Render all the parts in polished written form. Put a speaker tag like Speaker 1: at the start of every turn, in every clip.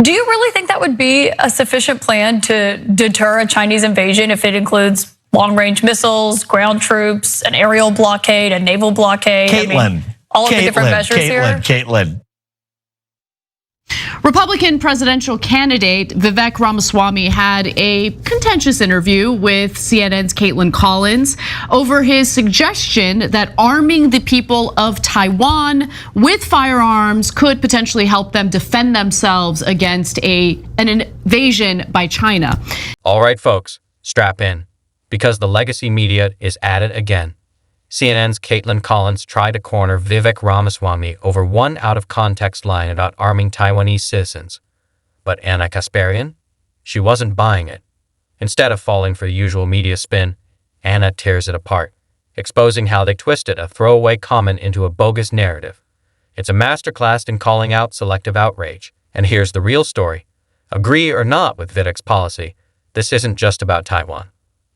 Speaker 1: Do you really think that would be a sufficient plan to deter a Chinese invasion if it includes long-range missiles, ground troops, an aerial blockade, a naval blockade?
Speaker 2: Caitlin,
Speaker 1: all of the different measures here?
Speaker 2: Caitlin.
Speaker 3: Republican presidential candidate Vivek Ramaswamy had a contentious interview with CNN's Caitlin Collins over his suggestion that arming the people of Taiwan with firearms could potentially help them defend themselves against an invasion by China.
Speaker 4: All right, folks, strap in, because the legacy media is at it again. CNN's Caitlin Collins tried to corner Vivek Ramaswamy over one out-of-context line about arming Taiwanese citizens. But Anna Kasparian? She wasn't buying it. Instead of falling for the usual media spin, Anna tears it apart, exposing how they twisted a throwaway comment into a bogus narrative. It's a masterclass in calling out selective outrage. And here's the real story. Agree or not with Vivek's policy, this isn't just about Taiwan.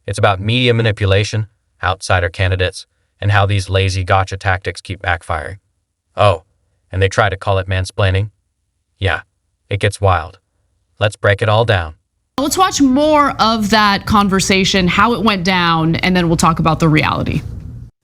Speaker 4: It's about media manipulation, outsider candidates, and how these lazy gotcha tactics keep backfiring. Oh, and they try to call it mansplaining? Yeah, it gets wild. Let's break it all down.
Speaker 3: Let's watch more of that conversation, how it went down, and then we'll talk about the reality.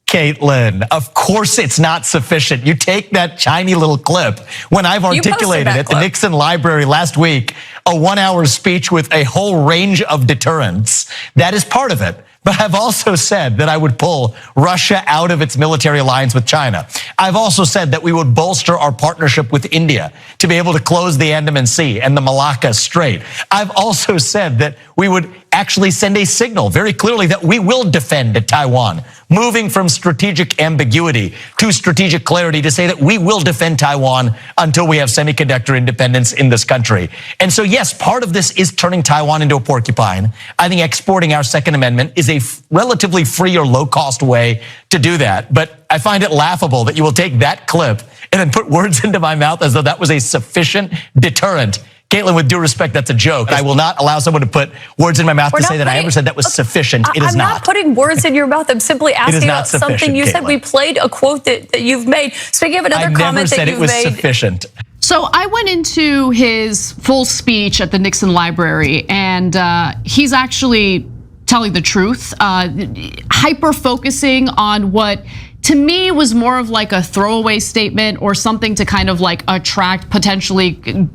Speaker 2: Caitlin, of course it's not sufficient. You take that tiny little clip when I've articulated at the Nixon Library last week, a 1-hour speech with a whole range of deterrents. That is part of it. But I've also said that I would pull Russia out of its military alliance with China. I've also said that we would bolster our partnership with India to be able to close the Andaman Sea and the Malacca Strait. I've also said that we would actually send a signal very clearly that we will defend Taiwan, moving from strategic ambiguity to strategic clarity to say that we will defend Taiwan until we have semiconductor independence in this country. And so, yes, part of this is turning Taiwan into a porcupine. I think exporting our Second Amendment is a relatively free or low-cost way to do that. But I find it laughable that you will take that clip and then put words into my mouth as though that was a sufficient deterrent. Caitlin, with due respect, that's a joke. I will not allow someone to put words in my mouth to say that I ever said that was sufficient. It is not.
Speaker 1: I'm not putting words in your mouth. I'm simply asking about something you said. We played a quote that you've made. Speaking of another comment that you've made. I never said it was sufficient.
Speaker 3: So I went into his full speech at the Nixon Library, and he's actually telling the truth, hyper-focusing on what to me was more of like a throwaway statement or something to kind of like attract potentially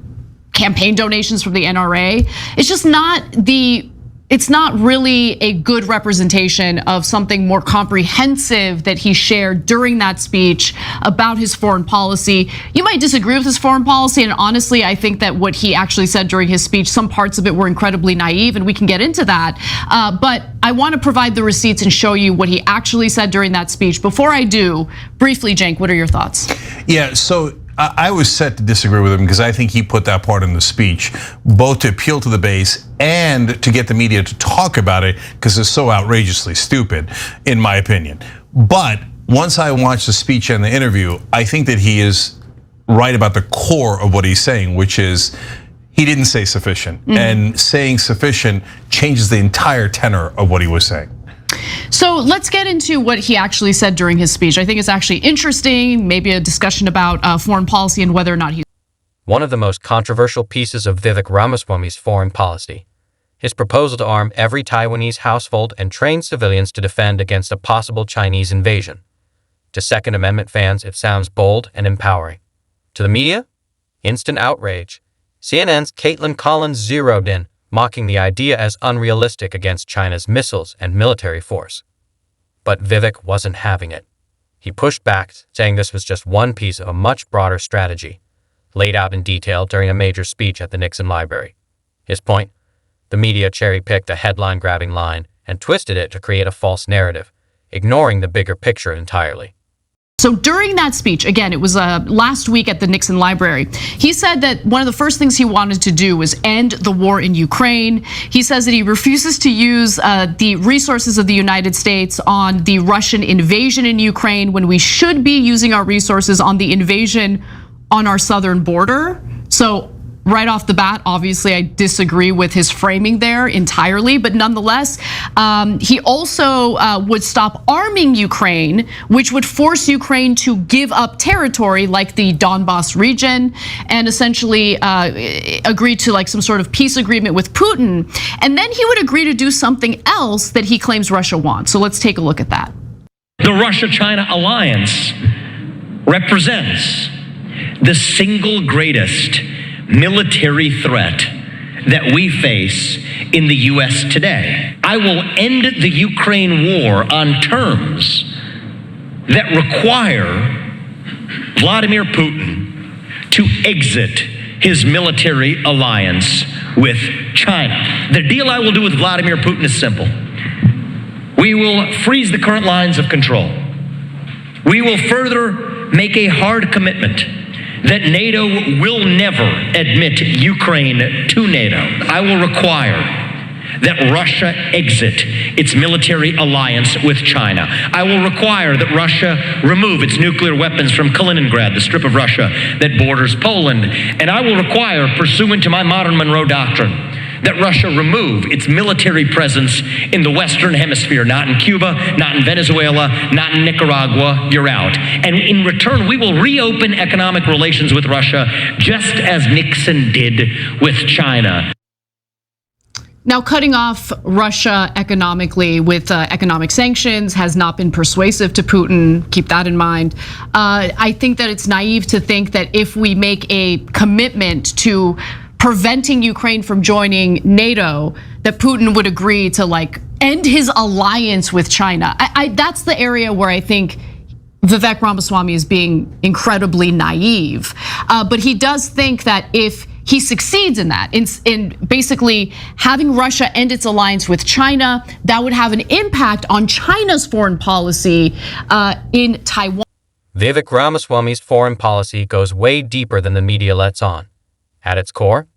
Speaker 3: campaign donations from the NRA. It's just it's not really a good representation of something more comprehensive that he shared during that speech about his foreign policy. You might disagree with his foreign policy, and honestly, I think that what he actually said during his speech, some parts of it were incredibly naive, and we can get into that. But I want to provide the receipts and show you what he actually said during that speech. Before I do, briefly, Cenk, what are your thoughts?
Speaker 5: Yeah, so I was set to disagree with him because I think he put that part in the speech, both to appeal to the base and to get the media to talk about it because it's so outrageously stupid, in my opinion. But once I watched the speech and the interview, I think that he is right about the core of what he's saying, which is he didn't say sufficient. And saying sufficient changes the entire tenor of what he was saying.
Speaker 3: So let's get into what he actually said during his speech. I think it's actually interesting, maybe a discussion about foreign policy and whether or not he's
Speaker 4: one of the most controversial pieces of Vivek Ramaswamy's foreign policy, his proposal to arm every Taiwanese household and train civilians to defend against a possible Chinese invasion. To Second Amendment fans, it sounds bold and empowering. To the media, instant outrage. CNN's Caitlin Collins zeroed in, mocking the idea as unrealistic against China's missiles and military force. But Vivek wasn't having it. He pushed back, saying this was just one piece of a much broader strategy, laid out in detail during a major speech at the Nixon Library. His point? The media cherry-picked a headline-grabbing line and twisted it to create a false narrative, ignoring the bigger picture entirely.
Speaker 3: So during that speech, again, it was last week at the Nixon Library, he said that one of the first things he wanted to do was end the war in Ukraine. He says that he refuses to use the resources of the United States on the Russian invasion in Ukraine when we should be using our resources on the invasion on our southern border. So right off the bat, obviously, I disagree with his framing there entirely. But nonetheless, he also would stop arming Ukraine, which would force Ukraine to give up territory like the Donbas region, and essentially agree to like some sort of peace agreement with Putin. And then he would agree to do something else that he claims Russia wants. So let's take a look at that.
Speaker 6: The Russia-China alliance represents the single greatest military threat that we face in the US today. I will end the Ukraine war on terms that require Vladimir Putin to exit his military alliance with China. The deal I will do with Vladimir Putin is simple. We will freeze the current lines of control. We will further make a hard commitment that NATO will never admit Ukraine to NATO. I will require that Russia exit its military alliance with China. I will require that Russia remove its nuclear weapons from Kaliningrad, the strip of Russia that borders Poland. And I will require, pursuant to my modern Monroe Doctrine, that Russia remove its military presence in the Western Hemisphere, not in Cuba, not in Venezuela, not in Nicaragua. You're out. And in return, we will reopen economic relations with Russia, just as Nixon did with China.
Speaker 3: Now, cutting off Russia economically with economic sanctions has not been persuasive to Putin. Keep that in mind. I think that it's naive to think that if we make a commitment to preventing Ukraine from joining NATO, that Putin would agree to like end his alliance with China. That's the area where I think Vivek Ramaswamy is being incredibly naive. But he does think that if he succeeds in that, in basically having Russia end its alliance with China, that would have an impact on China's foreign policy in Taiwan.
Speaker 4: Vivek Ramaswamy's foreign policy goes way deeper than the media lets on. At its core,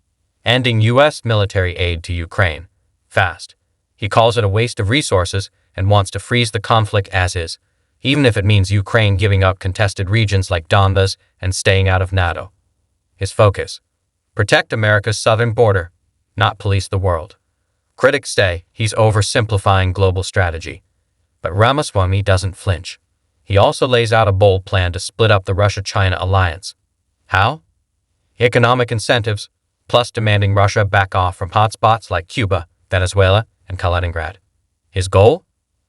Speaker 4: ending US military aid to Ukraine. Fast. He calls it a waste of resources and wants to freeze the conflict as is, even if it means Ukraine giving up contested regions like Donbas and staying out of NATO. His focus: protect America's southern border, not police the world. Critics say he's oversimplifying global strategy. But Ramaswamy doesn't flinch. He also lays out a bold plan to split up the Russia-China alliance. How? Economic incentives, plus demanding Russia back off from hotspots like Cuba, Venezuela, and Kaliningrad. His goal?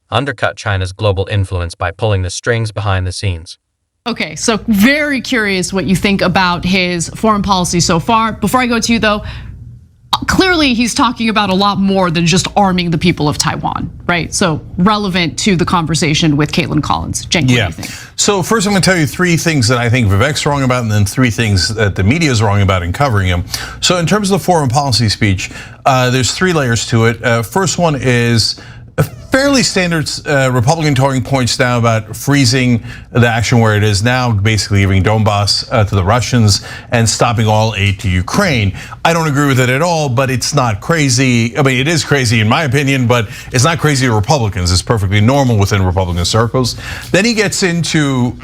Speaker 4: Undercut China's global influence by pulling the strings behind the scenes.
Speaker 3: Okay, so very curious what you think about his foreign policy so far. Before I go to you though, clearly he's talking about a lot more than just arming the people of Taiwan, right? So relevant to the conversation with Caitlin Collins. Cenk, what do you think?
Speaker 5: So first I'm gonna tell you three things that I think Vivek's wrong about, and then three things that the media is wrong about in covering him. So in terms of the foreign policy speech, there's three layers to it. First one is a fairly standard Republican talking points now about freezing the action where it is now, basically giving Donbas to the Russians and stopping all aid to Ukraine. I don't agree with it at all, but it's not crazy. I mean, it is crazy in my opinion, but it's not crazy to Republicans. It's perfectly normal within Republican circles. Then he gets into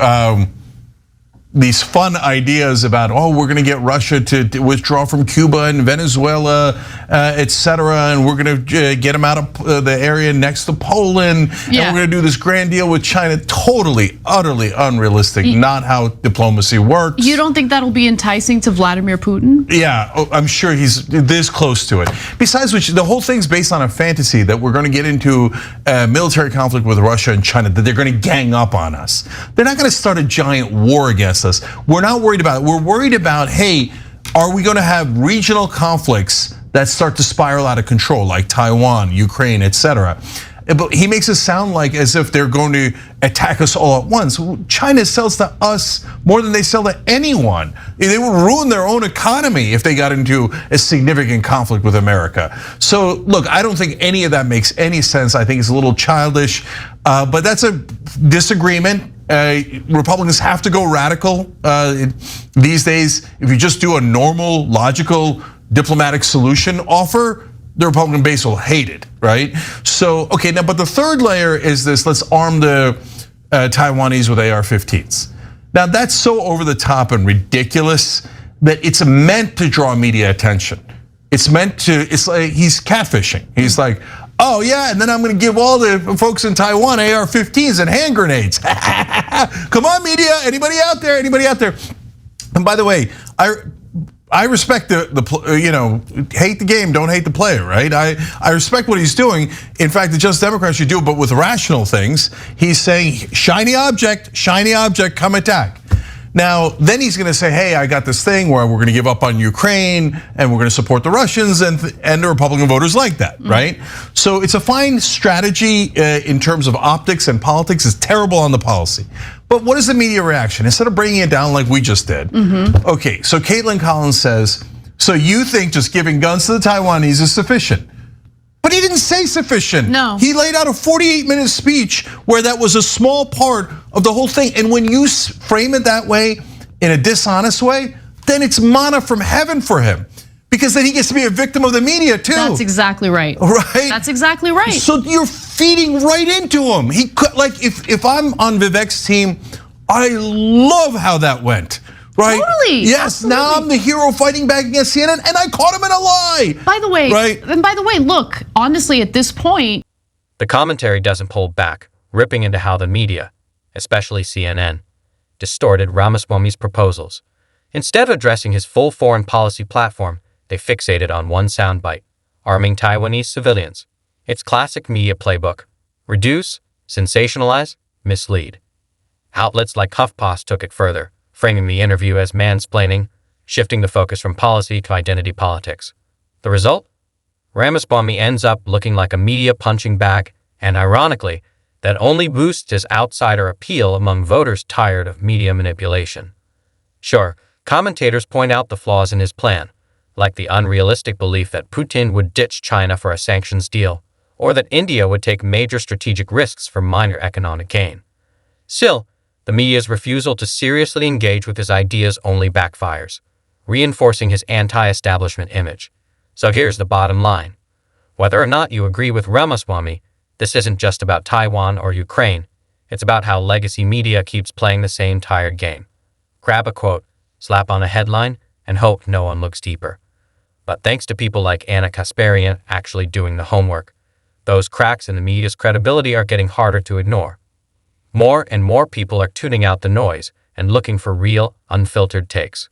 Speaker 5: these fun ideas about, oh, we're going to get Russia to withdraw from Cuba and Venezuela, etc., and we're going to get them out of the area next to Poland, and we're going to do this grand deal with China. Totally, utterly unrealistic. Not how diplomacy works.
Speaker 3: You don't think that'll be enticing to Vladimir Putin?
Speaker 5: Yeah, I'm sure he's this close to it. Besides which, the whole thing's based on a fantasy that we're going to get into a military conflict with Russia and China, that they're going to gang up on us. They're not going to start a giant war against us. We're not worried about it. We're worried about, hey, are we going to have regional conflicts that start to spiral out of control, like Taiwan, Ukraine, etc.? But he makes it sound like as if they're going to attack us all at once. China sells to us more than they sell to anyone. They would ruin their own economy if they got into a significant conflict with America. So look, I don't think any of that makes any sense. I think it's a little childish, but that's a disagreement. Republicans have to go radical these days. If you just do a normal, logical, diplomatic solution offer, the Republican base will hate it, right? So, okay, now, but the third layer is this: let's arm the Taiwanese with AR-15s. Now, that's so over the top and ridiculous that it's meant to draw media attention. It's meant to, it's like he's catfishing. He's like, oh yeah, and then I'm gonna give all the folks in Taiwan AR-15s and hand grenades. Come on, media, anybody out there, anybody out there? And by the way, I respect hate the game, don't hate the player, right? I respect what he's doing. In fact, the Justice Democrats should do it, but with rational things. He's saying, shiny object, come attack. Now, then he's gonna say, hey, I got this thing where we're gonna give up on Ukraine and we're gonna support the Russians and the Republican voters like that, right? So it's a fine strategy in terms of optics and politics. It's terrible on the policy. But what is the media reaction? Instead of bringing it down like we just did. Okay, so Caitlin Collins says, so you think just giving guns to the Taiwanese is sufficient? But he didn't say sufficient.
Speaker 3: No.
Speaker 5: He laid out a 48-minute speech where that was a small part of the whole thing. And when you frame it that way, in a dishonest way, then it's manna from heaven for him. Because then he gets to be a victim of the media too.
Speaker 3: That's exactly right.
Speaker 5: Right?
Speaker 3: That's exactly right.
Speaker 5: So you're feeding right into him. He could, like, if I'm on Vivek's team, I love how that went. Right?
Speaker 3: Totally.
Speaker 5: Yes.
Speaker 3: Absolutely.
Speaker 5: Now I'm the hero fighting back against CNN, and I caught him in a lie.
Speaker 3: By the way,
Speaker 5: right?
Speaker 3: And by the way, look, honestly, at this point,
Speaker 4: The commentary doesn't pull back, ripping into how the media, especially CNN, distorted Ramaswamy's proposals. Instead of addressing his full foreign policy platform, they fixated on one soundbite: arming Taiwanese civilians. It's classic media playbook: reduce, sensationalize, mislead. Outlets like HuffPost took it further, framing the interview as mansplaining, shifting the focus from policy to identity politics. The result? Ramaswamy ends up looking like a media punching bag, and ironically, that only boosts his outsider appeal among voters tired of media manipulation. Sure, commentators point out the flaws in his plan, like the unrealistic belief that Putin would ditch China for a sanctions deal, or that India would take major strategic risks for minor economic gain. Still, the media's refusal to seriously engage with his ideas only backfires, reinforcing his anti-establishment image. So here's the bottom line. Whether or not you agree with Ramaswamy, this isn't just about Taiwan or Ukraine. It's about how legacy media keeps playing the same tired game. Grab a quote, slap on a headline, and hope no one looks deeper. But thanks to people like Kasparian actually doing the homework, those cracks in the media's credibility are getting harder to ignore. More and more people are tuning out the noise and looking for real, unfiltered takes.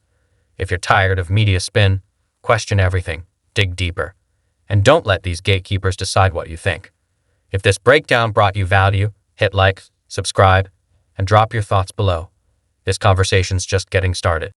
Speaker 4: If you're tired of media spin, question everything, dig deeper, and don't let these gatekeepers decide what you think. If this breakdown brought you value, hit like, subscribe, and drop your thoughts below. This conversation's just getting started.